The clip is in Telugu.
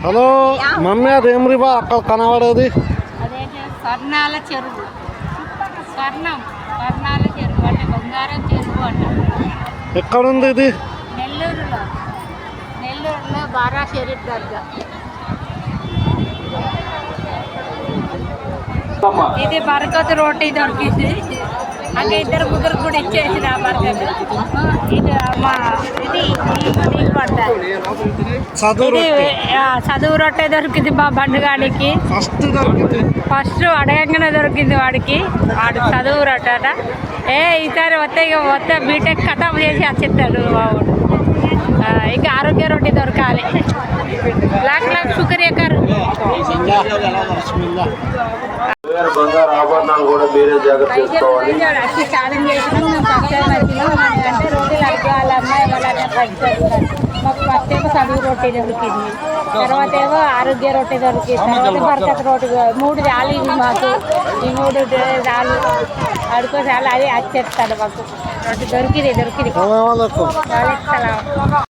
హలో మమ్మీ అదేం రివా అక్కడ కనబడేది స్వర్ణాల చెరువు స్వర్ణాల చెరువు అంటే బంగారం చెరువు అంట. ఎక్కడుంది ఇది? నెల్లూరులో బారా షరీఫ్ దర్గా. ఇది బరకత్ రోటీ దొరికింది. అక్కడ ఇద్దరు ముగ్గురు కూడా ఇచ్చేసిన బరకత్. ఇది చదువు రొట్టె దొరికింది మా బండుగాడికి. ఫస్ట్ అడగంగానే దొరికింది వాడికి. వాడు చదువు రొట్టెట. ఈసారి వస్తే బీటెక్ ఖతం చేసి వచ్చేస్తాడు వాడు. ఇంకా ఆరోగ్య రొట్టె దొరకాలి. లాక్ శుక్రియా కర్. బంగారు ఆభరణాలు కూడా మీరే జాగ్రత్త చేసుకోవాలి. ఛాలెంజ్ చేసినాం మేము ఫస్ట్ అంటే రోటీలు అడగాలన్నా ఎవరైనా మాకు ఫస్ట్ ఏమో చదువు రొట్టె దొరికింది, తర్వాత ఏమో ఆరోగ్య రొట్టె దొరికింది, తర్వాత బరకత్ రొట్టె. 3 చాలు ఇవి మాకు. ఈ 3 చాలు అడుకో చాలు. అది చెప్తాడు మాకు రొట్టె దొరికింది.